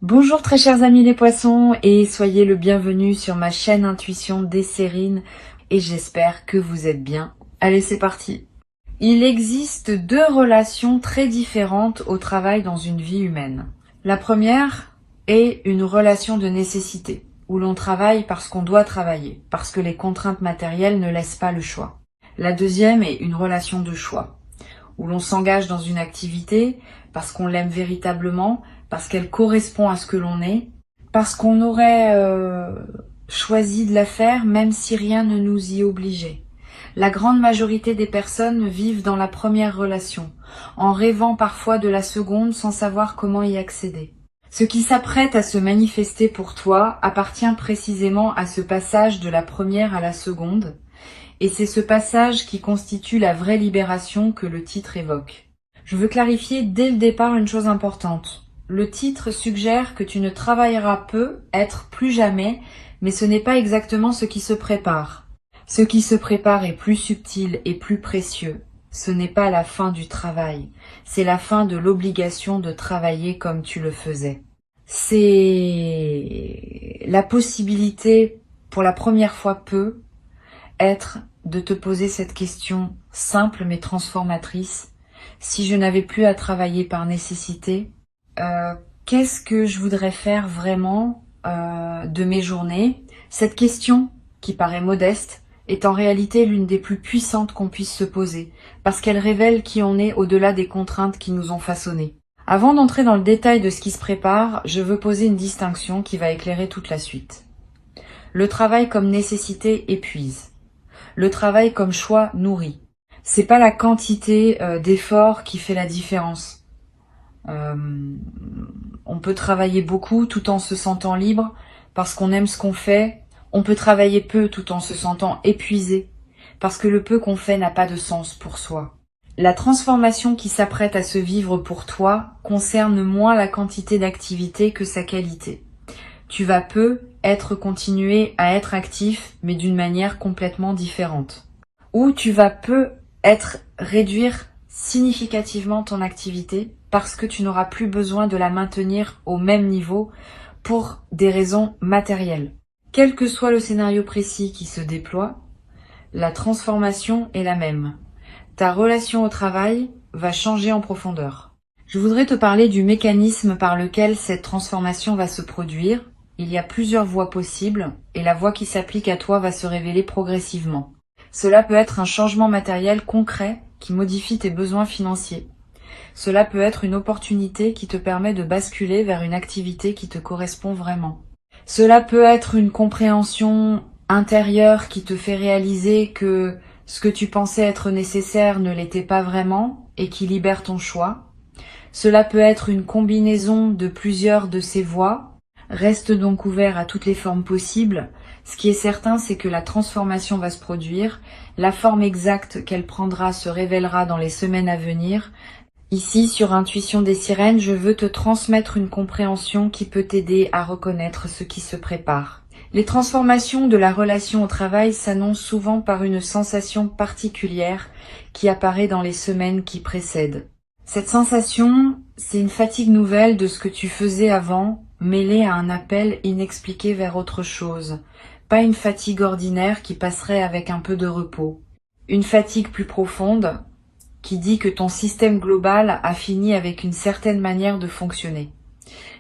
Bonjour très chers amis les poissons et soyez le bienvenu sur ma chaîne Intuition Desserine et j'espère que vous êtes bien. Allez, c'est parti. Il existe deux relations très différentes au travail dans une vie humaine. La première est une relation de nécessité, où l'on travaille parce qu'on doit travailler, parce que les contraintes matérielles ne laissent pas le choix. La deuxième est une relation de choix, où l'on s'engage dans une activité parce qu'on l'aime véritablement, parce qu'elle correspond à ce que l'on est, parce qu'on aurait choisi de la faire même si rien ne nous y obligeait. La grande majorité des personnes vivent dans la première relation, en rêvant parfois de la seconde sans savoir comment y accéder. Ce qui s'apprête à se manifester pour toi appartient précisément à ce passage de la première à la seconde, et c'est ce passage qui constitue la vraie libération que le titre évoque. Je veux clarifier dès le départ une chose importante. Le titre suggère que tu ne travailleras peu, être plus jamais, mais ce n'est pas exactement ce qui se prépare. Ce qui se prépare est plus subtil et plus précieux. Ce n'est pas la fin du travail, c'est la fin de l'obligation de travailler comme tu le faisais. C'est la possibilité, pour la première fois être de te poser cette question simple mais transformatrice. Si je n'avais plus à travailler par nécessité, qu'est-ce que je voudrais faire vraiment de mes journées? Cette question, qui paraît modeste, est en réalité l'une des plus puissantes qu'on puisse se poser, parce qu'elle révèle qui on est au-delà des contraintes qui nous ont façonnés. Avant d'entrer dans le détail de ce qui se prépare, je veux poser une distinction qui va éclairer toute la suite. Le travail comme nécessité épuise. Le travail comme choix nourrit. C'est pas la quantité d'efforts qui fait la différence. On peut travailler beaucoup tout en se sentant libre parce qu'on aime ce qu'on fait. On peut travailler peu tout en se sentant épuisé parce que le peu qu'on fait n'a pas de sens pour soi. La transformation qui s'apprête à se vivre pour toi concerne moins la quantité d'activité que sa qualité. Tu vas continuer à être actif, mais d'une manière complètement différente. Ou tu vas réduire significativement ton activité parce que tu n'auras plus besoin de la maintenir au même niveau pour des raisons matérielles. Quel que soit le scénario précis qui se déploie, la transformation est la même. Ta relation au travail va changer en profondeur. Je voudrais te parler du mécanisme par lequel cette transformation va se produire. Il y a plusieurs voies possibles et la voie qui s'applique à toi va se révéler progressivement. Cela peut être un changement matériel concret qui modifie tes besoins financiers. Cela peut être une opportunité qui te permet de basculer vers une activité qui te correspond vraiment. Cela peut être une compréhension intérieure qui te fait réaliser que ce que tu pensais être nécessaire ne l'était pas vraiment et qui libère ton choix. Cela peut être une combinaison de plusieurs de ces voies. Reste donc ouvert à toutes les formes possibles. Ce qui est certain, c'est que la transformation va se produire. La forme exacte qu'elle prendra se révélera dans les semaines à venir. Ici, sur Intuition des Sirènes, je veux te transmettre une compréhension qui peut t'aider à reconnaître ce qui se prépare. Les transformations de la relation au travail s'annoncent souvent par une sensation particulière qui apparaît dans les semaines qui précèdent. Cette sensation, c'est une fatigue nouvelle de ce que tu faisais avant, mêlée à un appel inexpliqué vers autre chose. Pas une fatigue ordinaire qui passerait avec un peu de repos. Une fatigue plus profonde qui dit que ton système global a fini avec une certaine manière de fonctionner.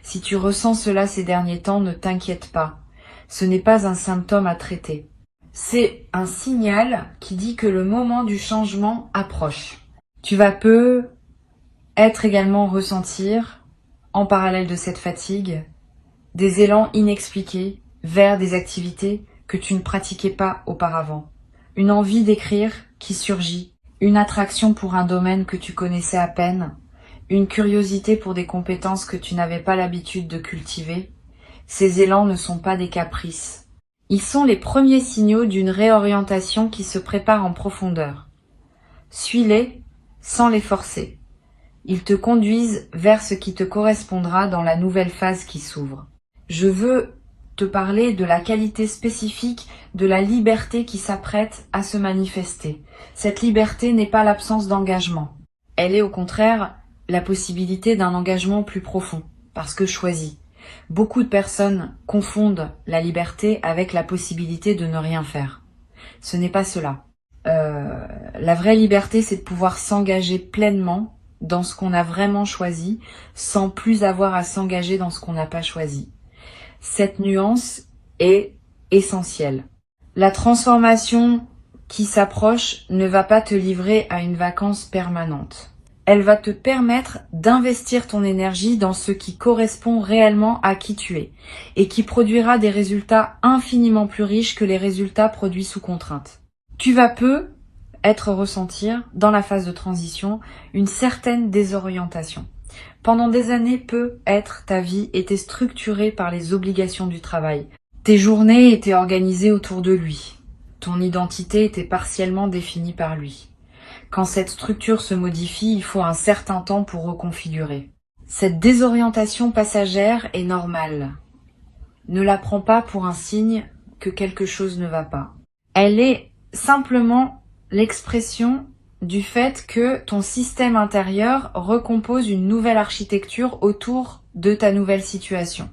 Si tu ressens cela ces derniers temps, ne t'inquiète pas. Ce n'est pas un symptôme à traiter. C'est un signal qui dit que le moment du changement approche. Tu vas être également ressentir, en parallèle de cette fatigue, des élans inexpliqués vers des activités que tu ne pratiquais pas auparavant. Une envie d'écrire qui surgit, une attraction pour un domaine que tu connaissais à peine, une curiosité pour des compétences que tu n'avais pas l'habitude de cultiver. Ces élans ne sont pas des caprices. Ils sont les premiers signaux d'une réorientation qui se prépare en profondeur. Suis-les sans les forcer. Ils te conduisent vers ce qui te correspondra dans la nouvelle phase qui s'ouvre. Je veux te parler de la qualité spécifique de la liberté qui s'apprête à se manifester. Cette liberté n'est pas l'absence d'engagement. Elle est au contraire la possibilité d'un engagement plus profond, parce que choisi. Beaucoup de personnes confondent la liberté avec la possibilité de ne rien faire. Ce n'est pas cela. La vraie liberté, c'est de pouvoir s'engager pleinement dans ce qu'on a vraiment choisi, sans plus avoir à s'engager dans ce qu'on n'a pas choisi. Cette nuance est essentielle. La transformation qui s'approche ne va pas te livrer à une vacance permanente. Elle va te permettre d'investir ton énergie dans ce qui correspond réellement à qui tu es et qui produira des résultats infiniment plus riches que les résultats produits sous contrainte. Tu vas ressentir dans la phase de transition une certaine désorientation. Pendant des années, ta vie était structurée par les obligations du travail. Tes journées étaient organisées autour de lui. Ton identité était partiellement définie par lui. Quand cette structure se modifie, il faut un certain temps pour reconfigurer. Cette désorientation passagère est normale. Ne la prends pas pour un signe que quelque chose ne va pas. Elle est simplement l'expression du fait que ton système intérieur recompose une nouvelle architecture autour de ta nouvelle situation.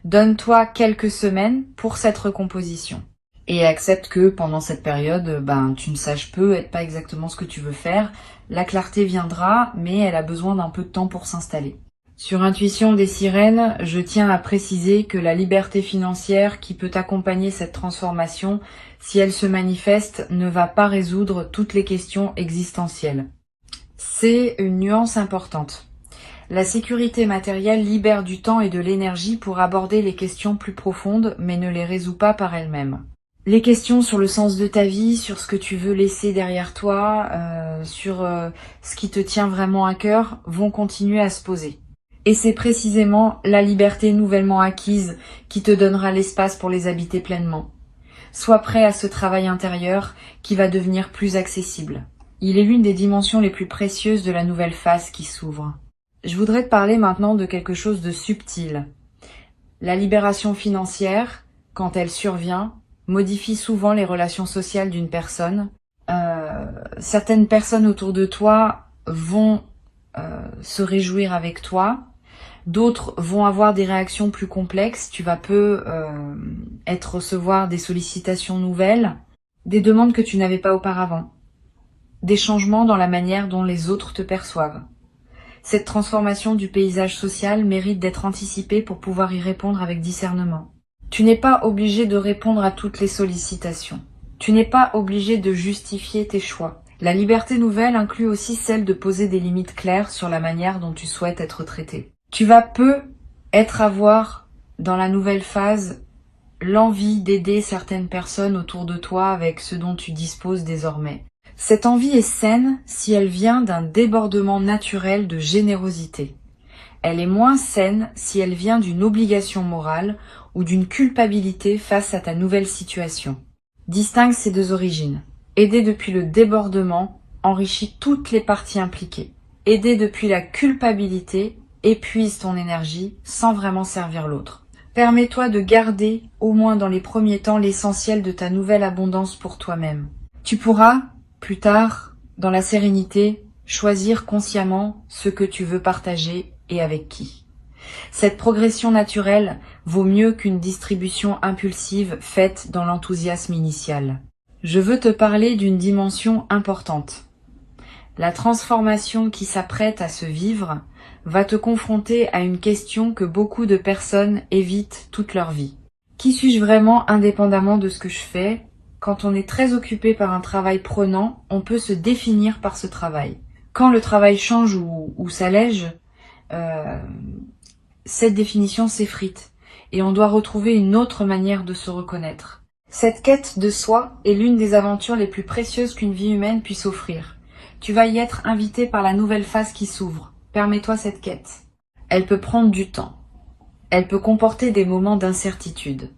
Donne-toi quelques semaines pour cette recomposition. Et accepte que pendant cette période, tu ne saches pas exactement ce que tu veux faire. La clarté viendra, mais elle a besoin d'un peu de temps pour s'installer. Sur Intuition des Sirènes, je tiens à préciser que la liberté financière qui peut accompagner cette transformation, si elle se manifeste, ne va pas résoudre toutes les questions existentielles. C'est une nuance importante. La sécurité matérielle libère du temps et de l'énergie pour aborder les questions plus profondes, mais ne les résout pas par elle-même. Les questions sur le sens de ta vie, sur ce que tu veux laisser derrière toi, sur ce qui te tient vraiment à cœur, vont continuer à se poser. Et c'est précisément la liberté nouvellement acquise qui te donnera l'espace pour les habiter pleinement. Sois prêt à ce travail intérieur qui va devenir plus accessible. Il est l'une des dimensions les plus précieuses de la nouvelle phase qui s'ouvre. Je voudrais te parler maintenant de quelque chose de subtil. La libération financière, quand elle survient, modifie souvent les relations sociales d'une personne. Certaines personnes autour de toi vont se réjouir avec toi. D'autres vont avoir des réactions plus complexes. Tu vas recevoir des sollicitations nouvelles, des demandes que tu n'avais pas auparavant, des changements dans la manière dont les autres te perçoivent. Cette transformation du paysage social mérite d'être anticipée pour pouvoir y répondre avec discernement. Tu n'es pas obligé de répondre à toutes les sollicitations. Tu n'es pas obligé de justifier tes choix. La liberté nouvelle inclut aussi celle de poser des limites claires sur la manière dont tu souhaites être traité. Tu vas avoir dans la nouvelle phase l'envie d'aider certaines personnes autour de toi avec ce dont tu disposes désormais. Cette envie est saine si elle vient d'un débordement naturel de générosité. Elle est moins saine si elle vient d'une obligation morale ou d'une culpabilité face à ta nouvelle situation. Distingue ces deux origines. Aider depuis le débordement enrichit toutes les parties impliquées. Aider depuis la culpabilité épuise ton énergie sans vraiment servir l'autre. Permets-toi de garder, au moins dans les premiers temps, l'essentiel de ta nouvelle abondance pour toi-même. Tu pourras, plus tard, dans la sérénité, choisir consciemment ce que tu veux partager et avec qui. Cette progression naturelle vaut mieux qu'une distribution impulsive faite dans l'enthousiasme initial. Je veux te parler d'une dimension importante. La transformation qui s'apprête à se vivre va te confronter à une question que beaucoup de personnes évitent toute leur vie. Qui suis-je vraiment indépendamment de ce que je fais ? Quand on est très occupé par un travail prenant, on peut se définir par ce travail. Quand le travail change ou s'allège, cette définition s'effrite et on doit retrouver une autre manière de se reconnaître. Cette quête de soi est l'une des aventures les plus précieuses qu'une vie humaine puisse offrir. Tu vas y être invité par la nouvelle phase qui s'ouvre. Permets-toi cette quête. Elle peut prendre du temps. Elle peut comporter des moments d'incertitude.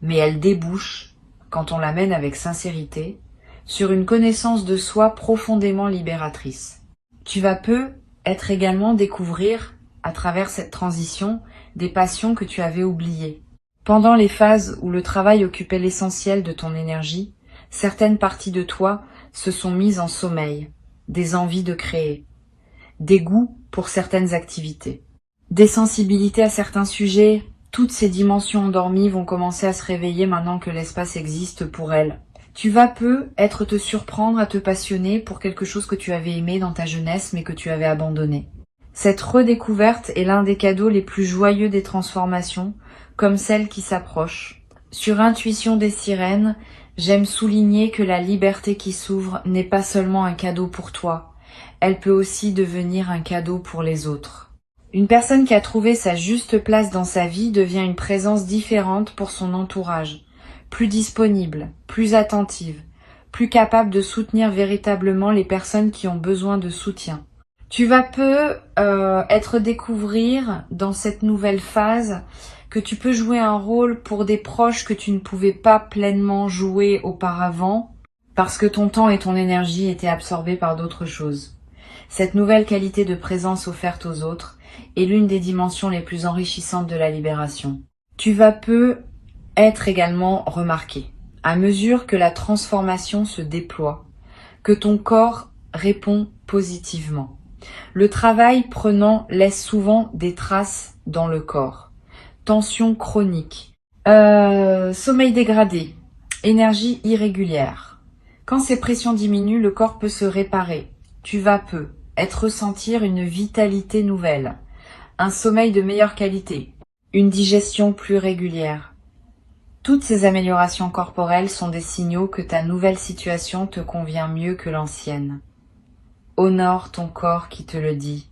Mais elle débouche, quand on la mène avec sincérité, sur une connaissance de soi profondément libératrice. Tu vas être également découvrir, à travers cette transition, des passions que tu avais oubliées. Pendant les phases où le travail occupait l'essentiel de ton énergie, certaines parties de toi se sont mises en sommeil, des envies de créer, des goûts pour certaines activités. Des sensibilités à certains sujets, toutes ces dimensions endormies vont commencer à se réveiller maintenant que l'espace existe pour elles. Tu vas peu être te surprendre à te passionner pour quelque chose que tu avais aimé dans ta jeunesse mais que tu avais abandonné. Cette redécouverte est l'un des cadeaux les plus joyeux des transformations, comme celle qui s'approche. Sur Intuition des sirènes, j'aime souligner que la liberté qui s'ouvre n'est pas seulement un cadeau pour toi, elle peut aussi devenir un cadeau pour les autres. Une personne qui a trouvé sa juste place dans sa vie devient une présence différente pour son entourage, plus disponible, plus attentive, plus capable de soutenir véritablement les personnes qui ont besoin de soutien. Tu vas peu être découvrir dans cette nouvelle phase que tu peux jouer un rôle pour des proches que tu ne pouvais pas pleinement jouer auparavant parce que ton temps et ton énergie étaient absorbés par d'autres choses. Cette nouvelle qualité de présence offerte aux autres est l'une des dimensions les plus enrichissantes de la libération. Tu vas peu être également remarqué à mesure que la transformation se déploie, que ton corps répond positivement. Le travail prenant laisse souvent des traces dans le corps. Tension chronique, sommeil dégradé, énergie irrégulière. Quand ces pressions diminuent, le corps peut se réparer. Tu vas peu ressentir une vitalité nouvelle, un sommeil de meilleure qualité, une digestion plus régulière. Toutes ces améliorations corporelles sont des signaux que ta nouvelle situation te convient mieux que l'ancienne. Honore ton corps qui te le dit.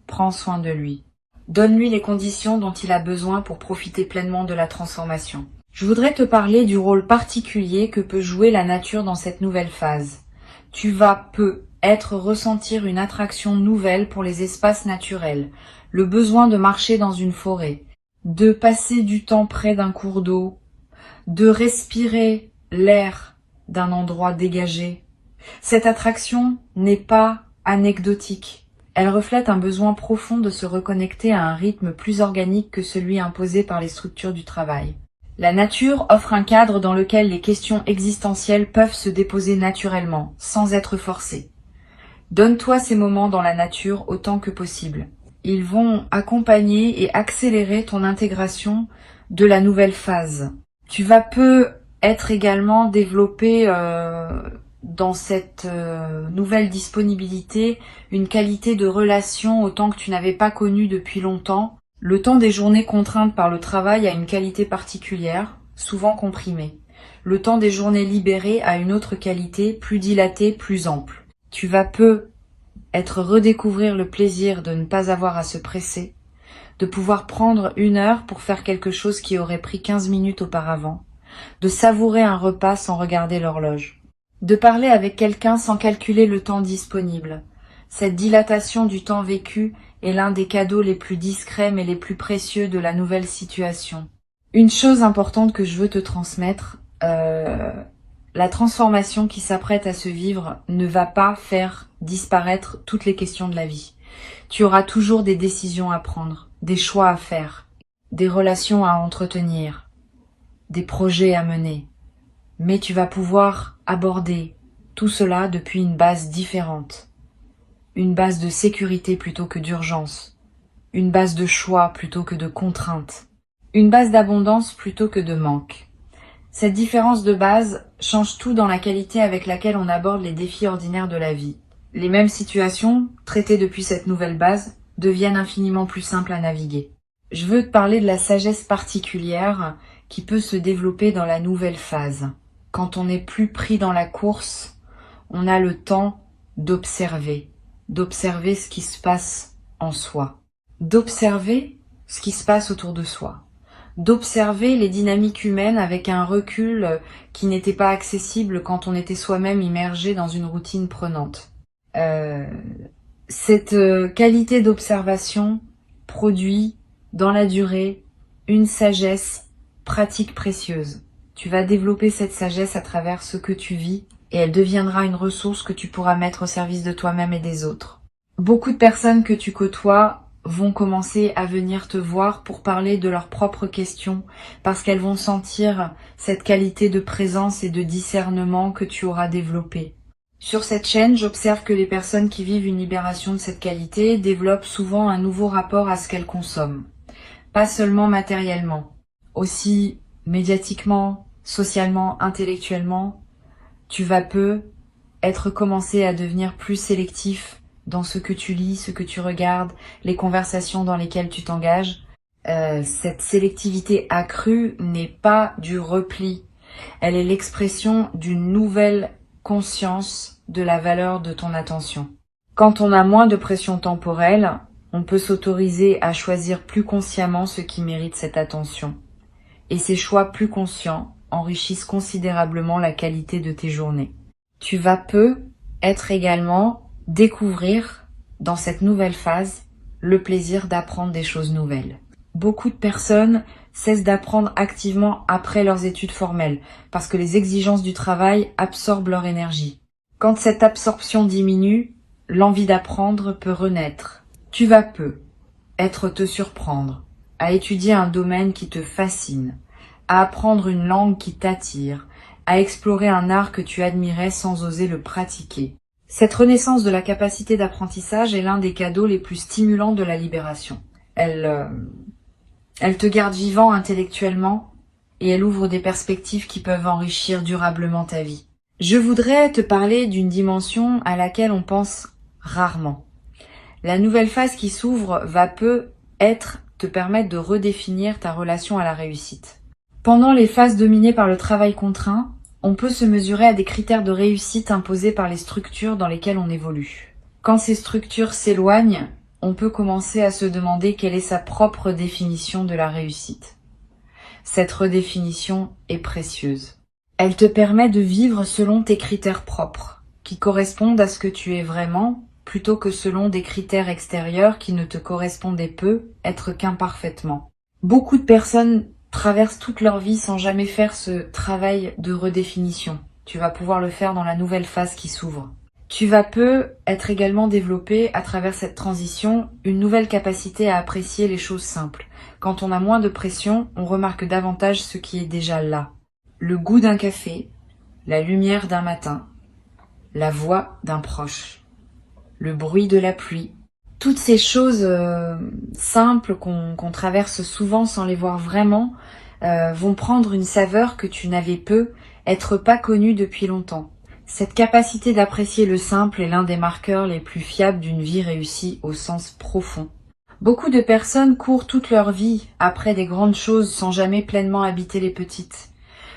Prends soin de lui. Donne-lui les conditions dont il a besoin pour profiter pleinement de la transformation. Je voudrais te parler du rôle particulier que peut jouer la nature dans cette nouvelle phase. Tu vas ressentir une attraction nouvelle pour les espaces naturels, le besoin de marcher dans une forêt, de passer du temps près d'un cours d'eau, de respirer l'air d'un endroit dégagé. Cette attraction n'est pas anecdotique. Elle reflète un besoin profond de se reconnecter à un rythme plus organique que celui imposé par les structures du travail. La nature offre un cadre dans lequel les questions existentielles peuvent se déposer naturellement, sans être forcées. Donne-toi ces moments dans la nature autant que possible. Ils vont accompagner et accélérer ton intégration de la nouvelle phase. Tu vas peu être également développé dans cette nouvelle disponibilité une qualité de relation autant que tu n'avais pas connue depuis longtemps. Le temps des journées contraintes par le travail a une qualité particulière, souvent comprimée. Le temps des journées libérées a une autre qualité, plus dilatée, plus ample. Tu vas peu redécouvrir le plaisir de ne pas avoir à se presser, de pouvoir prendre 1 heure pour faire quelque chose qui aurait pris 15 minutes auparavant, de savourer un repas sans regarder l'horloge, de parler avec quelqu'un sans calculer le temps disponible. Cette dilatation du temps vécu est l'un des cadeaux les plus discrets mais les plus précieux de la nouvelle situation. Une chose importante que je veux te transmettre, la transformation qui s'apprête à se vivre ne va pas faire disparaître toutes les questions de la vie. Tu auras toujours des décisions à prendre, des choix à faire, des relations à entretenir, des projets à mener. Mais tu vas pouvoir aborder tout cela depuis une base différente. Une base de sécurité plutôt que d'urgence. Une base de choix plutôt que de contrainte. Une base d'abondance plutôt que de manque. Cette différence de base change tout dans la qualité avec laquelle on aborde les défis ordinaires de la vie. Les mêmes situations, traitées depuis cette nouvelle base, deviennent infiniment plus simples à naviguer. Je veux te parler de la sagesse particulière qui peut se développer dans la nouvelle phase. Quand on n'est plus pris dans la course, on a le temps d'observer ce qui se passe en soi, d'observer ce qui se passe autour de soi, d'observer les dynamiques humaines avec un recul qui n'était pas accessible quand on était soi-même immergé dans une routine prenante. Cette qualité d'observation produit dans la durée une sagesse pratique précieuse. Tu vas développer cette sagesse à travers ce que tu vis et elle deviendra une ressource que tu pourras mettre au service de toi-même et des autres. Beaucoup de personnes que tu côtoies vont commencer à venir te voir pour parler de leurs propres questions parce qu'elles vont sentir cette qualité de présence et de discernement que tu auras développée. Sur cette chaîne, j'observe que les personnes qui vivent une libération de cette qualité développent souvent un nouveau rapport à ce qu'elles consomment. Pas seulement matériellement, aussi médiatiquement, socialement, intellectuellement. Tu vas peu être commencé à devenir plus sélectif dans ce que tu lis, ce que tu regardes, les conversations dans lesquelles tu t'engages. Cette sélectivité accrue n'est pas du repli. Elle est l'expression d'une nouvelle conscience de la valeur de ton attention. Quand on a moins de pression temporelle, on peut s'autoriser à choisir plus consciemment ce qui mérite cette attention. Et ces choix plus conscients enrichissent considérablement la qualité de tes journées. Tu vas peu être également découvrir dans cette nouvelle phase le plaisir d'apprendre des choses nouvelles. Beaucoup de personnes cessent d'apprendre activement après leurs études formelles parce que les exigences du travail absorbent leur énergie. Quand cette absorption diminue, l'envie d'apprendre peut renaître. Tu vas peu être te surprendre à étudier un domaine qui te fascine, à apprendre une langue qui t'attire, à explorer un art que tu admirais sans oser le pratiquer. Cette renaissance de la capacité d'apprentissage est l'un des cadeaux les plus stimulants de la libération. Elle te garde vivant intellectuellement et elle ouvre des perspectives qui peuvent enrichir durablement ta vie. Je voudrais te parler d'une dimension à laquelle on pense rarement. La nouvelle phase qui s'ouvre va peu te permettre de redéfinir ta relation à la réussite. Pendant les phases dominées par le travail contraint, on peut se mesurer à des critères de réussite imposés par les structures dans lesquelles on évolue. Quand ces structures s'éloignent, on peut commencer à se demander quelle est sa propre définition de la réussite. Cette redéfinition est précieuse. Elle te permet de vivre selon tes critères propres, qui correspondent à ce que tu es vraiment, plutôt que selon des critères extérieurs qui ne te correspondaient peu, être qu'imparfaitement. Beaucoup de personnes traversent toute leur vie sans jamais faire ce travail de redéfinition. Tu vas pouvoir le faire dans la nouvelle phase qui s'ouvre. Tu vas peu être également développé à travers cette transition une nouvelle capacité à apprécier les choses simples. Quand on a moins de pression, on remarque davantage ce qui est déjà là. Le goût d'un café, la lumière d'un matin, la voix d'un proche, le bruit de la pluie. Toutes ces choses simples qu'on traverse souvent sans les voir vraiment vont prendre une saveur que tu n'avais peu, être pas connue depuis longtemps. Cette capacité d'apprécier le simple est l'un des marqueurs les plus fiables d'une vie réussie au sens profond. Beaucoup de personnes courent toute leur vie après des grandes choses sans jamais pleinement habiter les petites.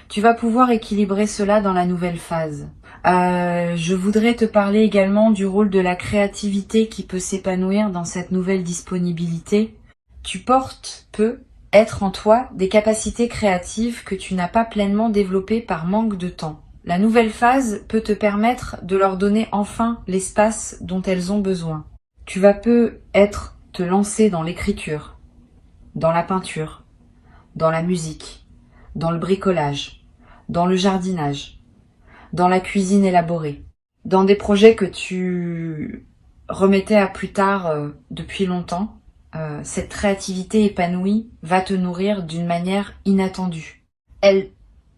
Tu vas pouvoir équilibrer cela dans la nouvelle phase. Je voudrais te parler également du rôle de la créativité qui peut s'épanouir dans cette nouvelle disponibilité. Tu portes peu être en toi des capacités créatives que tu n'as pas pleinement développées par manque de temps. La nouvelle phase peut te permettre de leur donner enfin l'espace dont elles ont besoin. Tu vas peu te lancer dans l'écriture, dans la peinture, dans la musique, dans le bricolage, dans le jardinage, dans la cuisine élaborée, dans des projets que tu remettais à plus tard depuis longtemps. Cette créativité épanouie va te nourrir d'une manière inattendue. Elle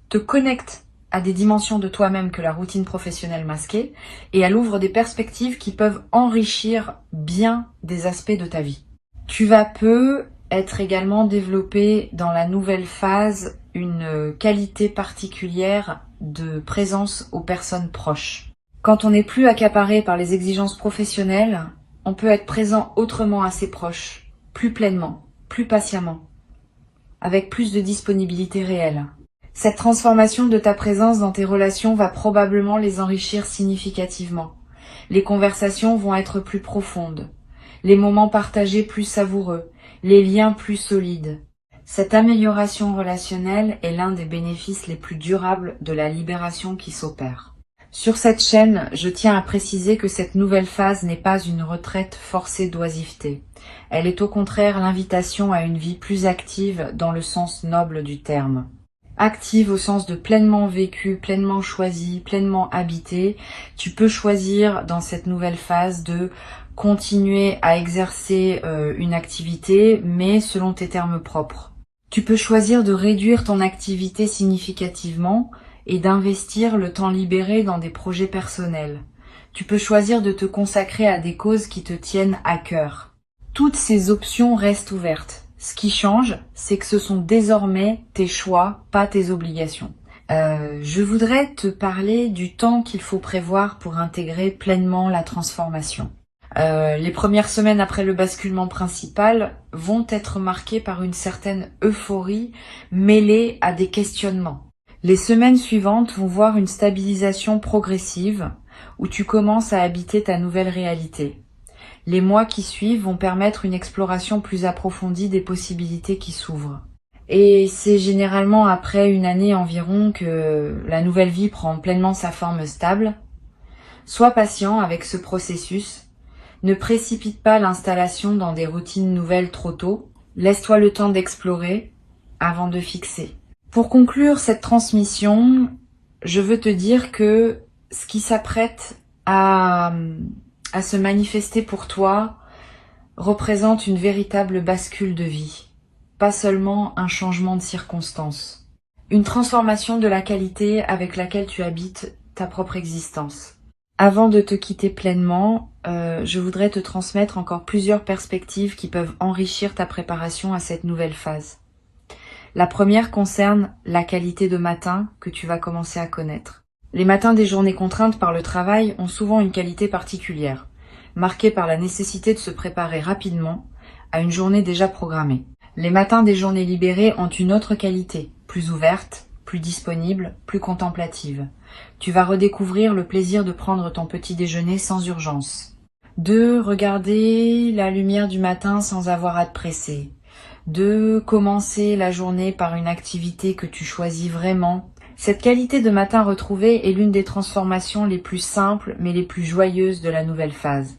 te connecte à des dimensions de toi-même que la routine professionnelle masquait, et elle ouvre des perspectives qui peuvent enrichir bien des aspects de ta vie. Tu vas peu être également développé dans la nouvelle phase une qualité particulière de présence aux personnes proches. Quand on n'est plus accaparé par les exigences professionnelles, on peut être présent autrement à ses proches, plus pleinement, plus patiemment, avec plus de disponibilité réelle. Cette transformation de ta présence dans tes relations va probablement les enrichir significativement. Les conversations vont être plus profondes, les moments partagés plus savoureux, les liens plus solides. Cette amélioration relationnelle est l'un des bénéfices les plus durables de la libération qui s'opère. Sur cette chaîne, je tiens à préciser que cette nouvelle phase n'est pas une retraite forcée d'oisiveté. Elle est au contraire l'invitation à une vie plus active dans le sens noble du terme. Active au sens de pleinement vécu, pleinement choisi, pleinement habité. Tu peux choisir dans cette nouvelle phase de continuer à exercer une activité, mais selon tes termes propres. Tu peux choisir de réduire ton activité significativement et d'investir le temps libéré dans des projets personnels. Tu peux choisir de te consacrer à des causes qui te tiennent à cœur. Toutes ces options restent ouvertes. Ce qui change, c'est que ce sont désormais tes choix, pas tes obligations. Je voudrais te parler du temps qu'il faut prévoir pour intégrer pleinement la transformation. Les premières semaines après le basculement principal vont être marquées par une certaine euphorie mêlée à des questionnements. Les semaines suivantes vont voir une stabilisation progressive où tu commences à habiter ta nouvelle réalité. Les mois qui suivent vont permettre une exploration plus approfondie des possibilités qui s'ouvrent. Et c'est généralement après une année environ que la nouvelle vie prend pleinement sa forme stable. Sois patient avec ce processus. Ne précipite pas l'installation dans des routines nouvelles trop tôt. Laisse-toi le temps d'explorer avant de fixer. Pour conclure cette transmission, je veux te dire que ce qui s'apprête à se manifester pour toi représente une véritable bascule de vie. Pas seulement un changement de circonstances. Une transformation de la qualité avec laquelle tu habites ta propre existence. Avant de te quitter pleinement, je voudrais te transmettre encore plusieurs perspectives qui peuvent enrichir ta préparation à cette nouvelle phase. La première concerne la qualité de matin que tu vas commencer à connaître. Les matins des journées contraintes par le travail ont souvent une qualité particulière, marquée par la nécessité de se préparer rapidement à une journée déjà programmée. Les matins des journées libérées ont une autre qualité, plus ouverte, plus disponible, plus contemplative. Tu vas redécouvrir le plaisir de prendre ton petit déjeuner sans urgence. De regarder la lumière du matin sans avoir à te presser. De commencer la journée par une activité que tu choisis vraiment. Cette qualité de matin retrouvée est l'une des transformations les plus simples mais les plus joyeuses de la nouvelle phase.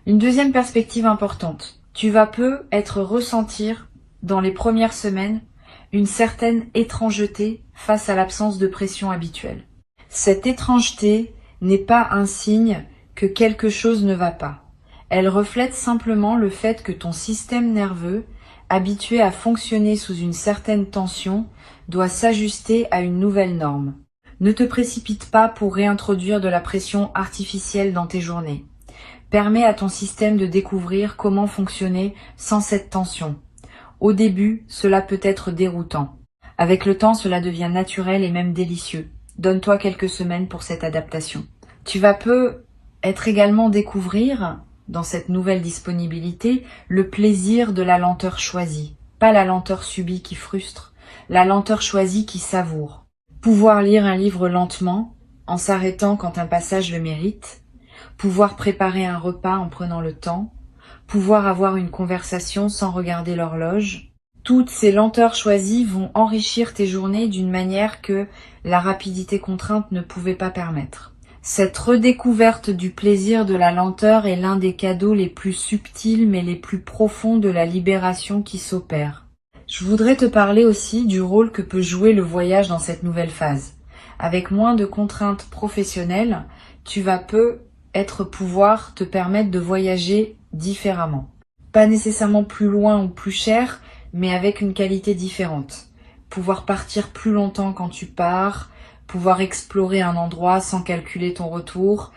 Une deuxième perspective importante. Tu vas peut-être ressentir dans les premières semaines une certaine étrangeté face à l'absence de pression habituelle. Cette étrangeté n'est pas un signe que quelque chose ne va pas. Elle reflète simplement le fait que ton système nerveux, habitué à fonctionner sous une certaine tension, doit s'ajuster à une nouvelle norme. Ne te précipite pas pour réintroduire de la pression artificielle dans tes journées. Permets à ton système de découvrir comment fonctionner sans cette tension. Au début, cela peut être déroutant. Avec le temps, cela devient naturel et même délicieux. Donne-toi quelques semaines pour cette adaptation. Tu vas peut-être également découvrir, dans cette nouvelle disponibilité, le plaisir de la lenteur choisie. Pas la lenteur subie qui frustre, la lenteur choisie qui savoure. Pouvoir lire un livre lentement, en s'arrêtant quand un passage le mérite. Pouvoir préparer un repas en prenant le temps. Pouvoir avoir une conversation sans regarder l'horloge. Toutes ces lenteurs choisies vont enrichir tes journées d'une manière que la rapidité contrainte ne pouvait pas permettre. Cette redécouverte du plaisir de la lenteur est l'un des cadeaux les plus subtils mais les plus profonds de la libération qui s'opère. Je voudrais te parler aussi du rôle que peut jouer le voyage dans cette nouvelle phase. Avec moins de contraintes professionnelles, tu vas peut-être pouvoir te permettre de voyager différemment. Pas nécessairement plus loin ou plus cher, mais avec une qualité différente. Pouvoir partir plus longtemps quand tu pars, pouvoir explorer un endroit sans calculer ton retour,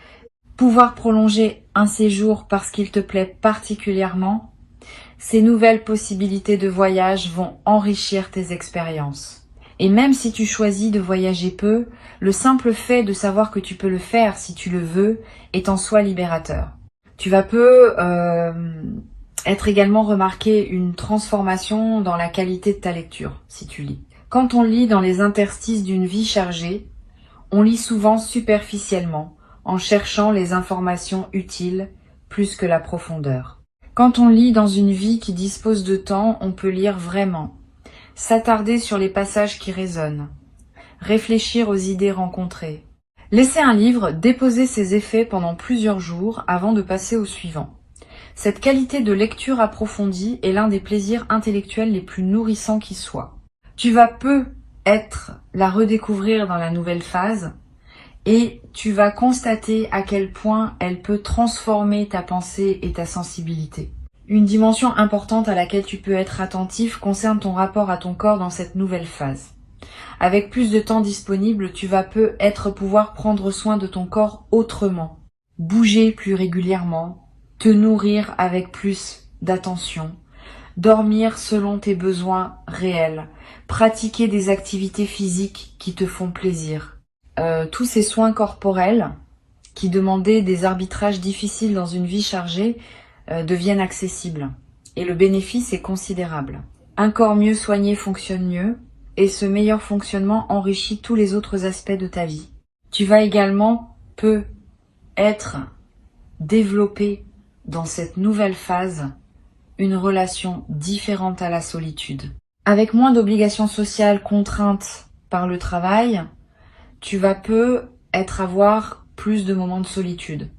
pouvoir prolonger un séjour parce qu'il te plaît particulièrement. Ces nouvelles possibilités de voyage vont enrichir tes expériences. Et même si tu choisis de voyager peu, le simple fait de savoir que tu peux le faire si tu le veux est en soi libérateur. Tu vas être également remarqué une transformation dans la qualité de ta lecture, si tu lis. Quand on lit dans les interstices d'une vie chargée, on lit souvent superficiellement, en cherchant les informations utiles plus que la profondeur. Quand on lit dans une vie qui dispose de temps, on peut lire vraiment, s'attarder sur les passages qui résonnent, réfléchir aux idées rencontrées. Laisser un livre déposer ses effets pendant plusieurs jours avant de passer au suivant. Cette qualité de lecture approfondie est l'un des plaisirs intellectuels les plus nourrissants qui soient. Tu vas peut-être la redécouvrir dans la nouvelle phase et tu vas constater à quel point elle peut transformer ta pensée et ta sensibilité. Une dimension importante à laquelle tu peux être attentif concerne ton rapport à ton corps dans cette nouvelle phase. Avec plus de temps disponible, tu vas peut-être pouvoir prendre soin de ton corps autrement. bouger plus régulièrement, te nourrir avec plus d'attention, dormir selon tes besoins réels, pratiquer des activités physiques qui te font plaisir. Tous ces soins corporels qui demandaient des arbitrages difficiles dans une vie chargée deviennent accessibles. Et le bénéfice est considérable. Un corps mieux soigné fonctionne mieux, et ce meilleur fonctionnement enrichit tous les autres aspects de ta vie. Tu vas également être développé dans cette nouvelle phase une relation différente à la solitude. Avec moins d'obligations sociales contraintes par le travail, tu vas avoir plus de moments de solitude.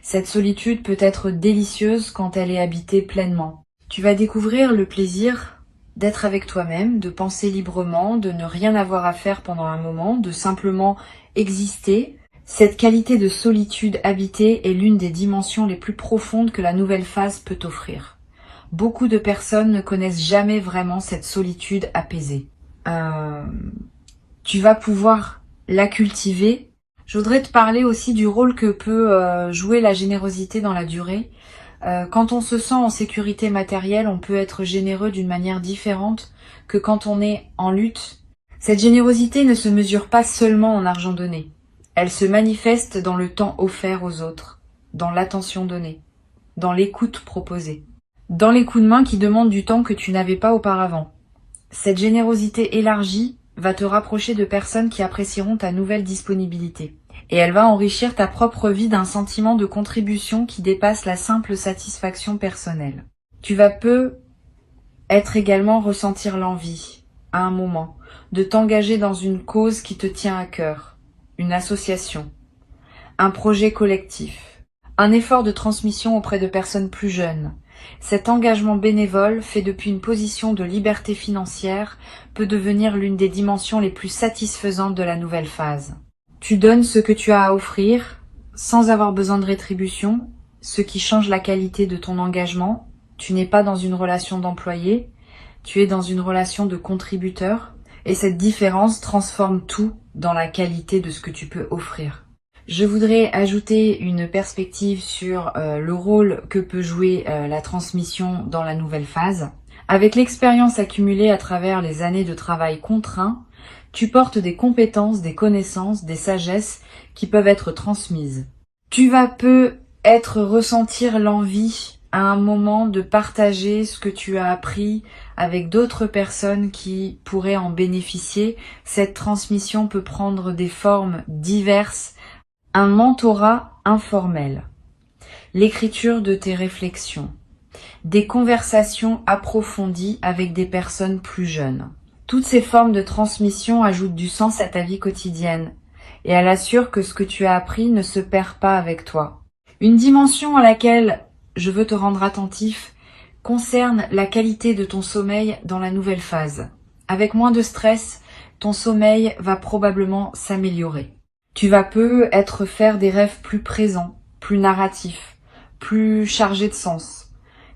Cette solitude peut être délicieuse quand elle est habitée pleinement. Tu vas découvrir le plaisir d'être avec toi-même, de penser librement, de ne rien avoir à faire pendant un moment, de simplement exister. Cette qualité de solitude habitée est l'une des dimensions les plus profondes que la nouvelle phase peut offrir. Beaucoup de personnes ne connaissent jamais vraiment cette solitude apaisée. Tu vas pouvoir la cultiver. Je voudrais te parler aussi du rôle que peut jouer la générosité dans la durée. Quand on se sent en sécurité matérielle, on peut être généreux d'une manière différente que quand on est en lutte. Cette générosité ne se mesure pas seulement en argent donné. Elle se manifeste dans le temps offert aux autres, dans l'attention donnée, dans l'écoute proposée, dans les coups de main qui demandent du temps que tu n'avais pas auparavant. Cette générosité élargie va te rapprocher de personnes qui apprécieront ta nouvelle disponibilité. Et elle va enrichir ta propre vie d'un sentiment de contribution qui dépasse la simple satisfaction personnelle. Tu vas être également ressentir l'envie, à un moment, de t'engager dans une cause qui te tient à cœur, une association, un projet collectif, un effort de transmission auprès de personnes plus jeunes. Cet engagement bénévole, fait depuis une position de liberté financière, peut devenir l'une des dimensions les plus satisfaisantes de la nouvelle phase. Tu donnes ce que tu as à offrir, sans avoir besoin de rétribution, ce qui change la qualité de ton engagement. Tu n'es pas dans une relation d'employé, tu es dans une relation de contributeur, et cette différence transforme tout dans la qualité de ce que tu peux offrir. Je voudrais ajouter une perspective sur le rôle que peut jouer la transmission dans la nouvelle phase. Avec l'expérience accumulée à travers les années de travail contraint, tu portes des compétences, des connaissances, des sagesses qui peuvent être transmises. Tu vas ressentir l'envie à un moment de partager ce que tu as appris avec d'autres personnes qui pourraient en bénéficier. Cette transmission peut prendre des formes diverses. Un mentorat informel, l'écriture de tes réflexions, des conversations approfondies avec des personnes plus jeunes. Toutes ces formes de transmission ajoutent du sens à ta vie quotidienne et elles assurent que ce que tu as appris ne se perd pas avec toi. Une dimension à laquelle je veux te rendre attentif concerne la qualité de ton sommeil dans la nouvelle phase. Avec moins de stress, ton sommeil va probablement s'améliorer. Tu vas faire des rêves plus présents, plus narratifs, plus chargés de sens.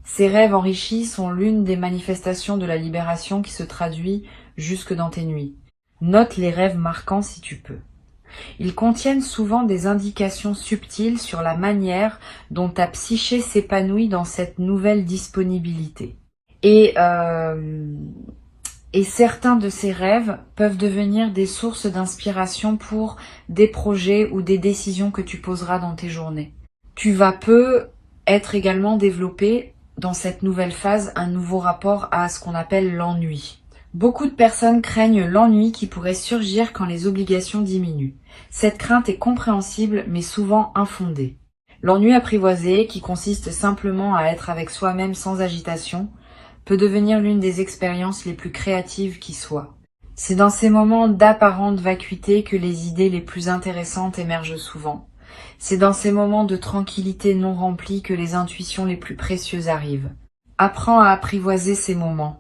Ces rêves enrichis sont l'une des manifestations de la libération qui se traduit jusque dans tes nuits. Note les rêves marquants si tu peux. Ils contiennent souvent des indications subtiles sur la manière dont ta psyché s'épanouit dans cette nouvelle disponibilité. Et certains de ces rêves peuvent devenir des sources d'inspiration pour des projets ou des décisions que tu poseras dans tes journées. Tu vas être également développé dans cette nouvelle phase un nouveau rapport à ce qu'on appelle l'ennui. Beaucoup de personnes craignent l'ennui qui pourrait surgir quand les obligations diminuent. Cette crainte est compréhensible mais souvent infondée. L'ennui apprivoisé, qui consiste simplement à être avec soi-même sans agitation, peut devenir l'une des expériences les plus créatives qui soient. C'est dans ces moments d'apparente vacuité que les idées les plus intéressantes émergent souvent. C'est dans ces moments de tranquillité non remplie que les intuitions les plus précieuses arrivent. Apprends à apprivoiser ces moments.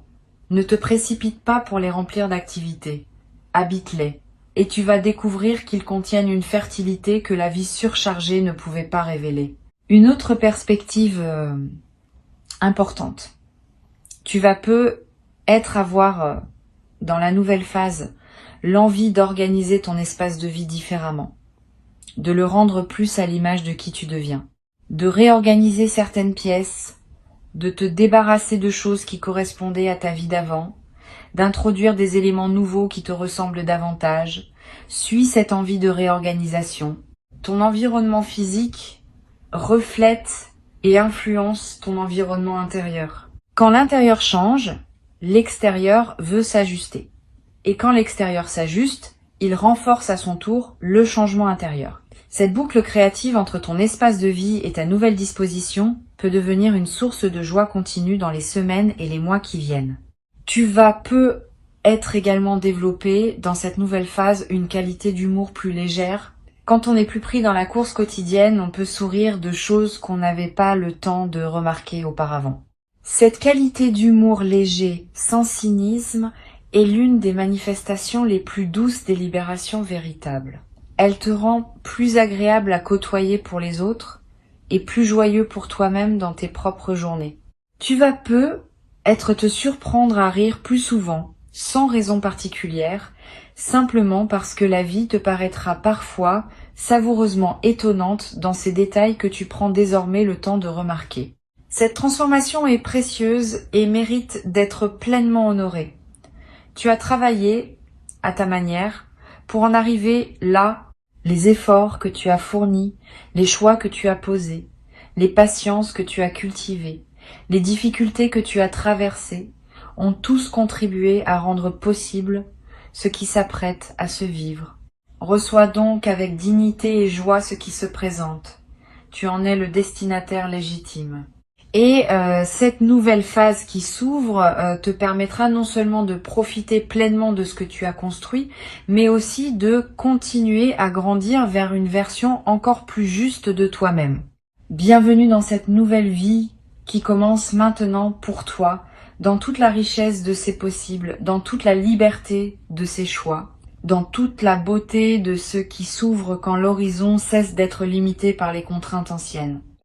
Ne te précipite pas pour les remplir d'activités. Habite-les. Et tu vas découvrir qu'ils contiennent une fertilité que la vie surchargée ne pouvait pas révéler. Une autre perspective importante. Tu vas avoir dans la nouvelle phase l'envie d'organiser ton espace de vie différemment. de le rendre plus à l'image de qui tu deviens, de réorganiser certaines pièces, de te débarrasser de choses qui correspondaient à ta vie d'avant, d'introduire des éléments nouveaux qui te ressemblent davantage. Suis cette envie de réorganisation. Ton environnement physique reflète et influence ton environnement intérieur. Quand l'intérieur change, l'extérieur veut s'ajuster. Et quand l'extérieur s'ajuste, il renforce à son tour le changement intérieur. Cette boucle créative entre ton espace de vie et ta nouvelle disposition peut devenir une source de joie continue dans les semaines et les mois qui viennent. Tu vas peu être également développé dans cette nouvelle phase une qualité d'humour plus légère. Quand on n'est plus pris dans la course quotidienne, on peut sourire de choses qu'on n'avait pas le temps de remarquer auparavant. Cette qualité d'humour léger, sans cynisme, est l'une des manifestations les plus douces des libérations véritables. Elle te rend plus agréable à côtoyer pour les autres et plus joyeux pour toi-même dans tes propres journées. Tu vas peu être te surprendre à rire plus souvent, sans raison particulière, simplement parce que la vie te paraîtra parfois savoureusement étonnante dans ces détails que tu prends désormais le temps de remarquer. Cette transformation est précieuse et mérite d'être pleinement honorée. Tu as travaillé, à ta manière, pour en arriver là, les efforts que tu as fournis, les choix que tu as posés, les patiences que tu as cultivées, les difficultés que tu as traversées, ont tous contribué à rendre possible ce qui s'apprête à se vivre. Reçois donc avec dignité et joie ce qui se présente. Tu en es le destinataire légitime. Et cette nouvelle phase qui s'ouvre te permettra non seulement de profiter pleinement de ce que tu as construit, mais aussi de continuer à grandir vers une version encore plus juste de toi-même. Bienvenue dans cette nouvelle vie qui commence maintenant pour toi, dans toute la richesse de ses possibles, dans toute la liberté de ses choix, dans toute la beauté de ce qui s'ouvre quand l'horizon cesse d'être limité par les contraintes anciennes.